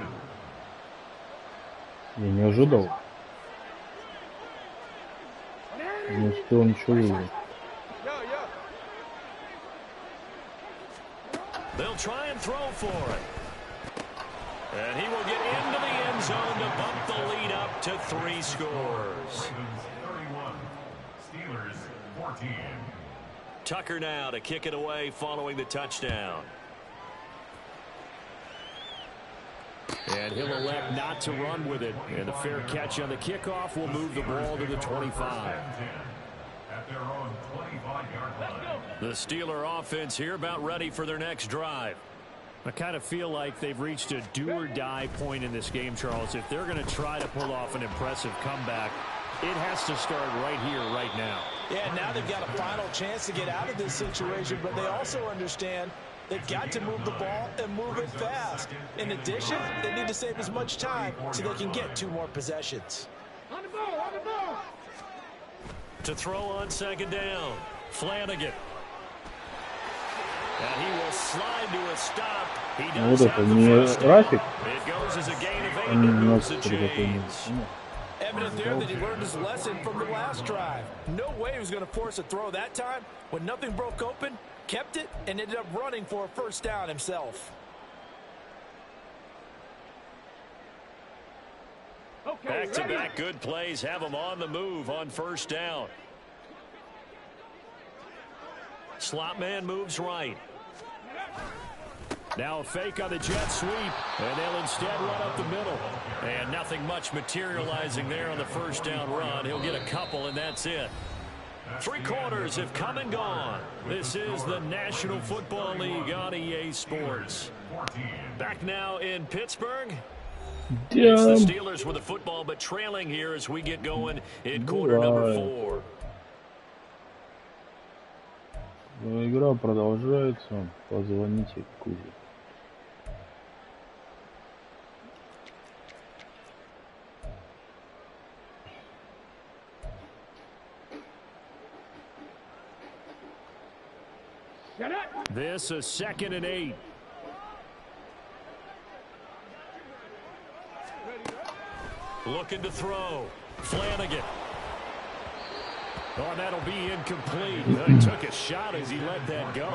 Я не ожидал. Не успел ничего увидеть. They'll try and throw for it. And he will get into the end zone to bump the lead up to 3 scores. 31. Steelers 14. Tucker now to kick it away following the touchdown. And he'll elect not to run with it. And a fair catch on the kickoff will move the ball to the 25. At their own 25-yard line. The Steeler offense here about ready for their next drive. I kind of feel like they've reached a do-or-die point in this game, Charles. If they're going to try to pull off an impressive comeback, it has to start right here, right now. Yeah, now they've got a final chance to get out of this situation, but they also understand they've got to move the ball and move it fast. In addition, they need to save as much time so they can get 2 more possessions. On the ball, on the ball. To throw on 2nd down, Flanagan. And he will slide to a stop. He does have the first down. It goes as a gain of 8 and moves the chains. Evident there that he learned his lesson from the last drive. No way he was going to force a throw that time. When nothing broke open, kept it, and ended up running for a 1st down himself. Okay, Back-to-back good plays have him on the move on 1st down. Slot man moves right. Now a fake on the jet sweep, and they'll instead run up the middle. And nothing much materializing there on the 1st down run. He'll get a couple, and that's it. 3 quarters have come and gone. This is the National Football League on EA Sports. Back now in Pittsburgh. It's the Steelers with the football, but trailing here as we get going in quarter number 4. Игра продолжается. Позвоните Кузе. This a 2nd and 8. Looking to throw. Flanagan. Oh, that'll be incomplete. He took a shot as he let that go.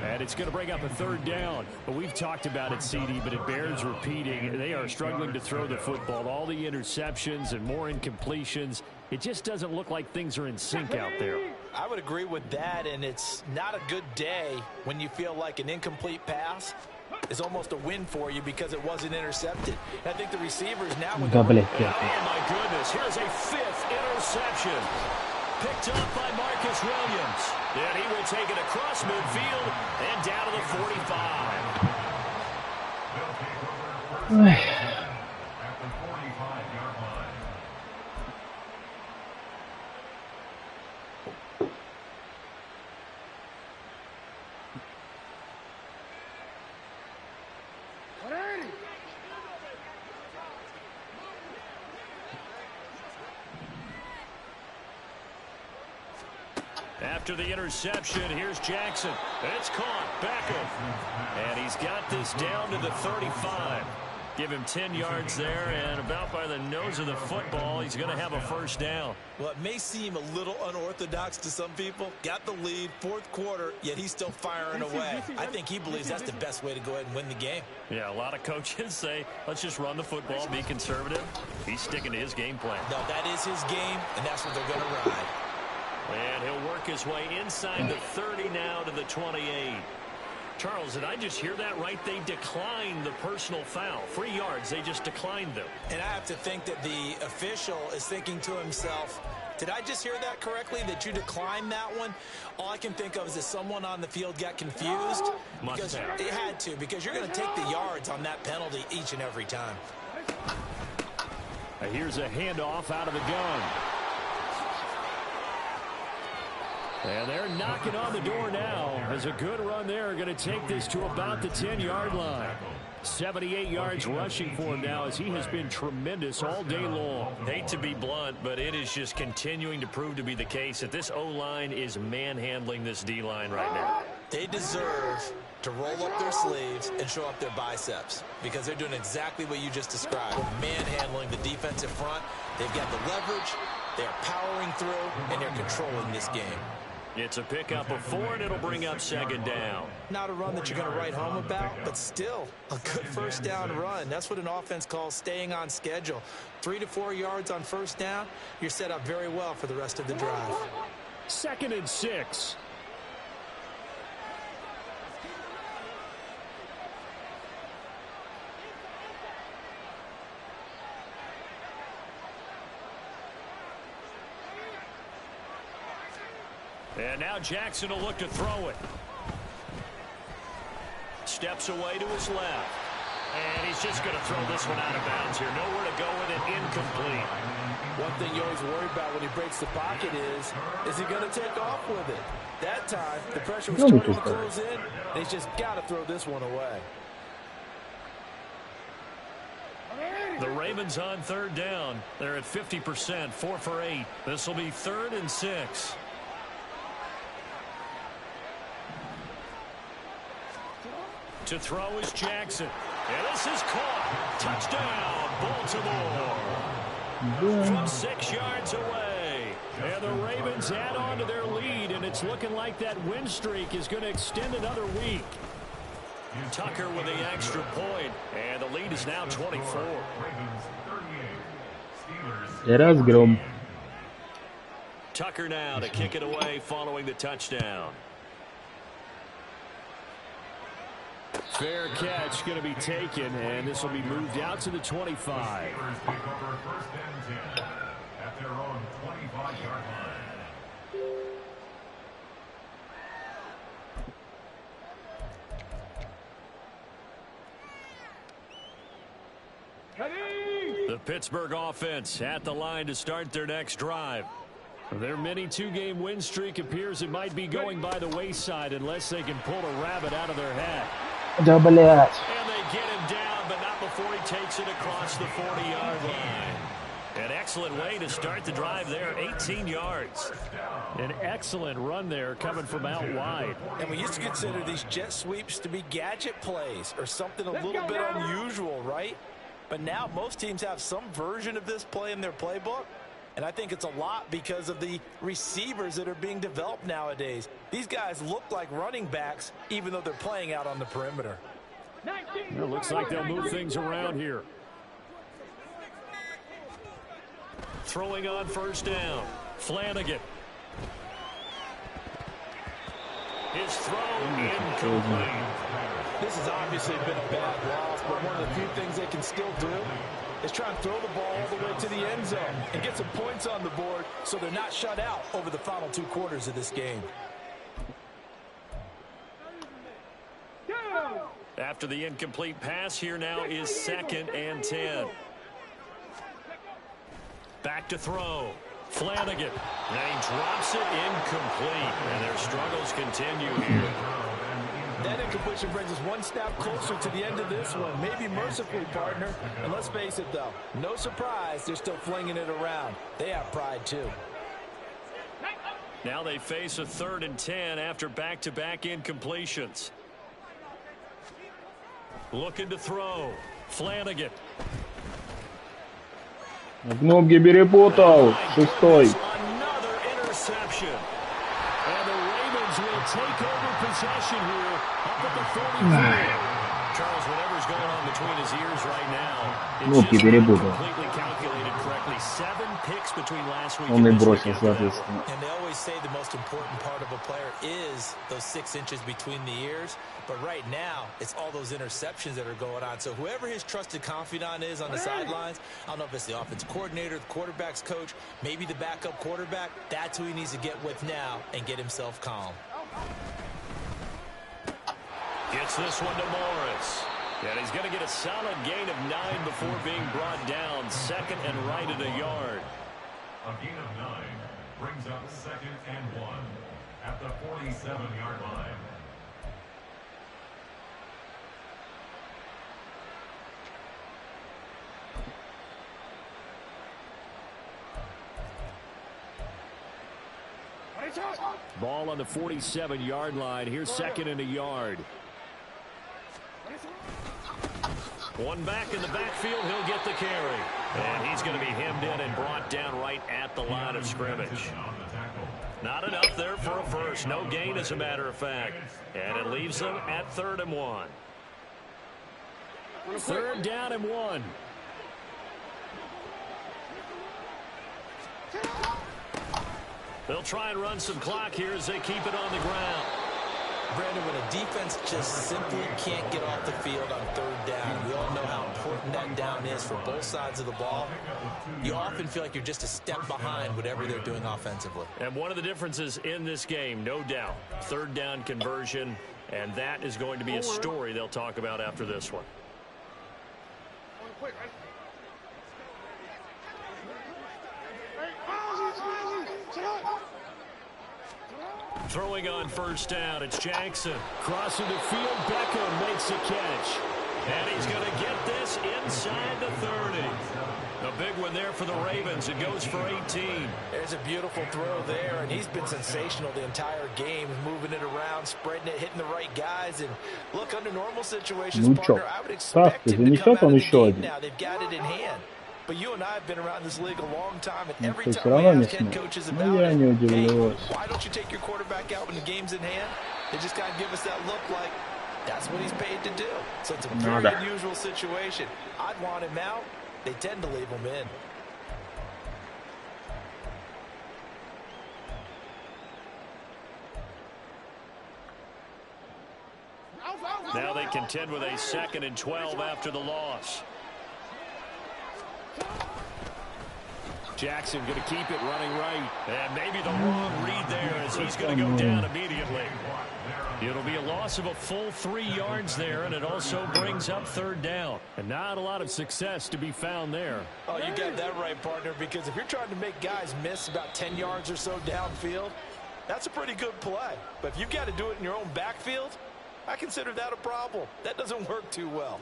And it's going to bring up a 3rd down. But we've talked about it, CD, but it bears repeating. They are struggling to throw the football. All the interceptions and more incompletions. It just doesn't look like things are in sync out there. I would agree with that, and it's not a good day when you feel like an incomplete pass is almost a win for you because it wasn't intercepted. And I think the receivers now... Oh, my goodness. Here's a 5th interception. Picked up by Marcus Williams. And he will take it across midfield and down to the 45. After the interception, here's Jackson. It's caught. Beckham. And he's got this down to the 35. Give him 10 yards there, and about by the nose of the football, he's going to have a first down. Well, it may seem a little unorthodox to some people. Got the lead, fourth quarter, yet he's still firing away. I think he believes that's the best way to go ahead and win the game. Yeah, a lot of coaches say, let's just run the football, be conservative. He's sticking to his game plan. No, that is his game, and that's what they're going to ride. And he'll work his way inside the 30 now to the 28. Charles, did I just hear that right? They declined the personal foul. 3 yards, they just declined them. And I have to think that the official is thinking to himself, did I just hear that correctly, that you declined that one? All I can think of is that someone on the field got confused. Because it had to, because you're going to take the yards on that penalty each and every time. Here's a handoff out of the gun. And they're knocking on the door now. As a good run there, going to take this to about the 10-yard line. 78 yards rushing for him now, as he has been tremendous all day long. Hate to be blunt, but it is just continuing to prove to be the case that this O-line is manhandling this D-line right now. They deserve to roll up their sleeves and show up their biceps, because they're doing exactly what you just described. Manhandling the defensive front. They've got the leverage. They're powering through, and they're controlling this game. It's a pickup of 4, and it'll bring up second down. Not a run that you're going to write home about, but still a good first down run. That's what an offense calls staying on schedule. 3 to 4 yards on first down. You're set up very well for the rest of the drive. 2nd and 6. And now Jackson will look to throw it. Steps away to his left. And he's just going to throw this one out of bounds here. Nowhere to go with it. Incomplete. One thing you always worry about when he breaks the pocket is he going to take off with it? That time, the pressure was starting to close in, and he's just got to throw this one away. The Ravens on 3rd down. They're at 50%, 4 for 8. This will be 3rd and 6. To throw is Jackson. And this is caught. Touchdown, Baltimore. From 6 yards away. And the Ravens add on to their lead, and it's looking like that win streak is going to extend another week. Tucker with the extra point, and the lead is now 24. Разгром. Tucker now to kick it away following the touchdown. Fair catch going to be taken, and this will be moved out to the 25. The Pittsburgh offense at the line to start their next drive. Their mini 2-game win streak appears it might be going by the wayside unless they can pull a rabbit out of their hat. Да, блядь. And they get him down, but not before he takes it across the 40-yard line. An excellent way to start the drive there, 18 yards. An excellent run there coming from out wide. And we used to consider these jet sweeps to be gadget plays or something a little bit unusual, right? But now most teams have some version of this play in their playbook. And I think it's a lot because of the receivers that are being developed nowadays. These guys look like running backs, even though they're playing out on the perimeter. It looks like they'll move things around here. Throwing on first down. Flanagan. His throw incomplete. This has obviously been a bad loss, but one of the few things they can still do is try and throw the ball all the way to the end zone and get some points on the board so they're not shut out over the final 2 quarters of this game. After the incomplete pass, here now is 2nd and 10. Back to throw. Flanagan. And he drops it incomplete. And their struggles continue here. That incompletion brings us one step closer to the end of this one. Maybe mercifully, partner. And let's face it, though. No surprise, they're still flinging it around. They have pride, too. Now they face a 3rd and 10 after back-to-back incompletions. Looking to throw. Flanagan. Кнопки перепутал. 6-й. Another interception. And the Ravens will take over possession here up at the 44. Charles, whatever's going on between his ears right now, it's just completely calculated correctly. 7 picks between last week and this week. And they always say the most important part of a player is those 6 inches between the ears. But right now, it's all those interceptions that are going on. So whoever his trusted confidant is on the sidelines, I don't know if it's the offensive coordinator, the quarterback's coach, maybe the backup quarterback, that's who he needs to get with now and get himself calm. Gets this one to Morris. And he's going to get a solid gain of 9 before being brought down. 2nd and right at a yard. A gain of 9 brings up 2nd and 1 at the 47-yard line. Ball on the 47-yard line. Here's 2nd and a yard. One back in the backfield. He'll get the carry. And he's going to be hemmed in and brought down right at the line of scrimmage. Not enough there for a first. No gain, as a matter of fact. And it leaves them at 3rd and 1. 3rd down and 1. They'll try and run some clock here as they keep it on the ground. Brandon, when a defense just simply can't get off the field on 3rd down, we all know how important that down is for both sides of the ball. You often feel like you're just a step behind whatever they're doing offensively. And one of the differences in this game, no doubt, 3rd down conversion, and that is going to be a story they'll talk about after this one. Throwing on 1st down, it's Jackson. Crossing the field, Beckham makes a catch. And he's going to get this inside the 30. A big one there for the Ravens. It goes for 18. There's a beautiful throw there, and he's been sensational the entire game, moving it around, spreading it, hitting the right guys. And look, under normal situations, partner, I would expect him to come out of the game now. They've got it in hand. But you and I have been around this league a long time, and every time we ask head coaches about it, hey, why don't you take your quarterback out when the game's in hand? They just kind of give us that look like that's what he's paid to do. So it's a very unusual situation. I'd want him out. They tend to leave him in. Now they contend with a 2nd and 12 after the loss. Jackson going to keep it running right. And maybe the wrong read there as he's going to go down immediately. It'll be a loss of a full 3 yards there, and it also brings up 3rd down. And not a lot of success to be found there. Oh, you got that right, partner, because if you're trying to make guys miss about 10 yards or so downfield, that's a pretty good play. But if you've got to do it in your own backfield, I consider that a problem. That doesn't work too well.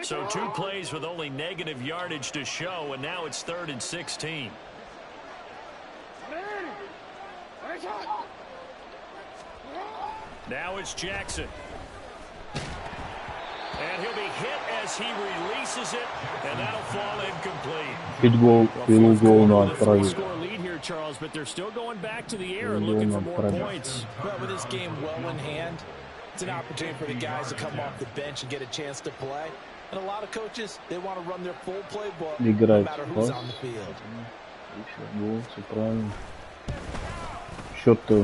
So 2 plays with only negative yardage to show, and now it's 3rd and 16. Now it's Jackson. And he'll be hit as he releases it, and that'll fall incomplete. Field goal not отправить. Score lead here, Charles, but they're still going back to the air and looking for more points. Well, with this game well in hand, it's an opportunity for the guys to come off the bench and get a chance to play. And a lot of coaches, they want to run their full playbook no matter who's on the field.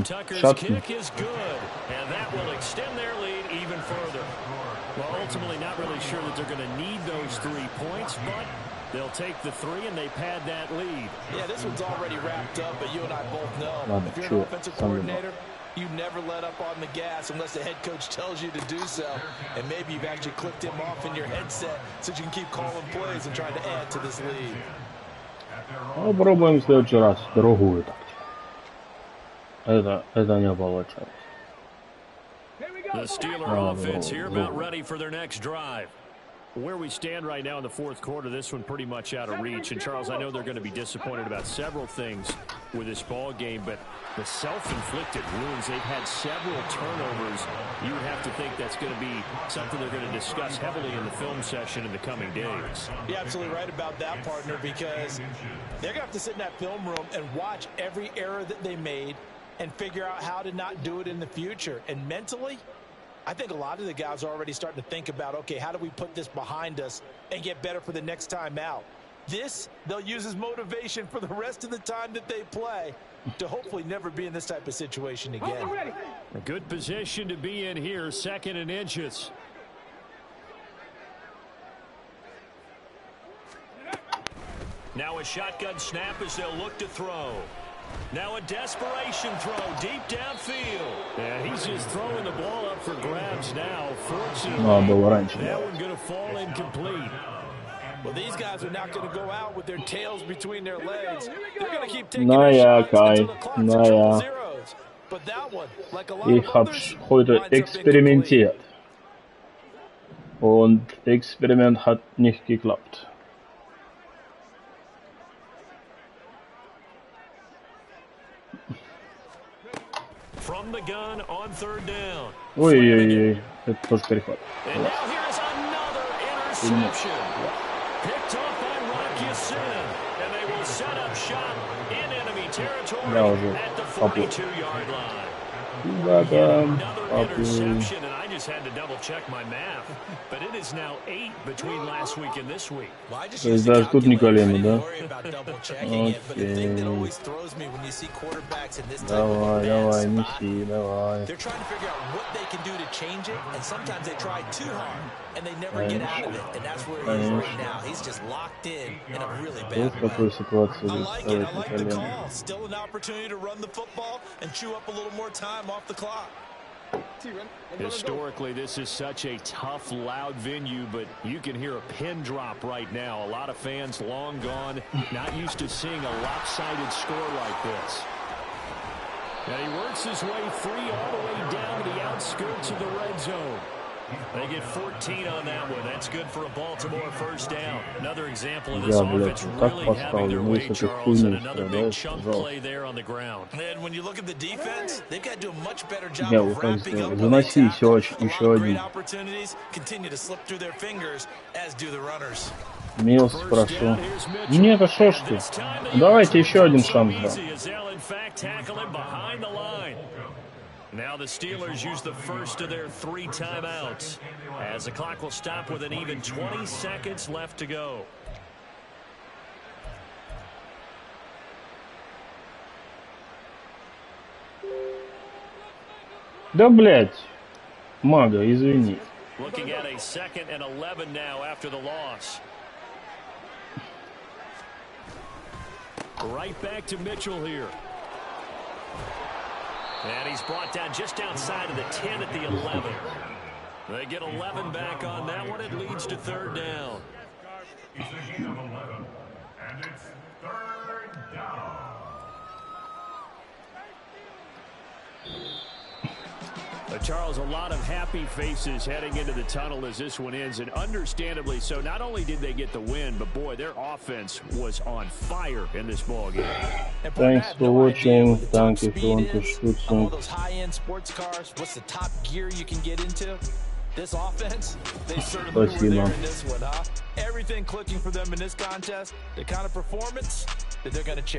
Tucker's kick is good, and that will extend their lead even further. Well, ultimately not really sure that they're going to need those 3 points, but they'll take the 3 and they pad that lead. Yeah, this one's already wrapped up, but you and I both know if you're an offensive coordinator, you never let up on the gas unless the head coach tells you to do so. And maybe you've actually clicked him off in your headset so you can keep calling plays and trying to add to this lead. Попробуем в следующий раз другую тактику. Это не получается. The Steeler offense here about ready for their next drive. Where we stand right now in the fourth quarter, this one pretty much out of reach. And, Charles, I know they're going to be disappointed about several things with this ball game, but the self-inflicted wounds, they've had several turnovers. You would have to think that's going to be something they're going to discuss heavily in the film session in the coming days. You're absolutely right about that, partner, because they're going to have to sit in that film room and watch every error that they made and figure out how to not do it in the future. And mentally, I think a lot of the guys are already starting to think about, okay, how do we put this behind us and get better for the next time out? This, they'll use as motivation for the rest of the time that they play to hopefully never be in this type of situation again. A good position to be in here, 2nd and inches. Now a shotgun snap as they'll look to throw. Now a desperation throw deep downfield. Yeah, he's just throwing the ball up for grabs now. Fortunately, that one going to fall incomplete. Well, these guys are not going to go out with their tails between their legs. They're going to keep taking their shots until the clock's at triple zeros. But that one, like a lot of others, Ich habe heute experimentiert. Und Experiment hat nicht geklappt. From the gun on 3rd down. Ой-ой-ой, это тоже перехват. And now here's another interception. Picked off by Rocky Sin. And they will set up shop in enemy territory at the 42-yard line. Another interception, and I just had to double-check my math. But it is now 8 between last week and this week. Well, I just use the calculator. I didn't worry about double-checking it. But the thing that always throws me when you see quarterbacks in this type of bad spot, they're trying to figure out what they can do to change it, and sometimes they try too hard, and they never get out of it. And that's where he is right now. He's just locked in a really bad way. I like it. I like the call. Still an opportunity to run the football and chew up a little more time off the clock. Historically, this is such a tough, loud venue, but you can hear a pin drop right now. A lot of fans long gone, not used to seeing a lopsided score like this. And he works his way free all the way down to the outskirts of the red zone. They get 14 on that one. That's good for a Baltimore first down. Another example of this offense really having their way, Charles, and another big chunk play there on the ground. And when you look at the defense, they've got to do a much better job of wrapping up when they tackle. Great opportunities continue to slip through their fingers, as do the runners. Милости прошу. Нет, а шо ж ты? Давайте еще один шанс. Now the Steelers use the first of their 3 timeouts as the clock will stop with an even 20 seconds left to go. Да, блядь. Мага, извини. Looking at a 2nd and 11 now after the loss. Right back to Mitchell here. And he's brought down just outside of the 10 at the 11. They get 11 back on that one. It leads to 3rd down. It's a gain of 11, and it's 3rd down. Charles, a lot of happy faces heading into the tunnel as this one ends, and understandably so. Not only did they get the win, but boy, their offense was on fire in this ball game. Thanks for watching. Thank you for watching. All those high-end sports cars, what's the top gear you can get into? This offense, they certainly were there in this one, huh? Everything clicking for them in this contest, the kind of performance that they're going to cherish.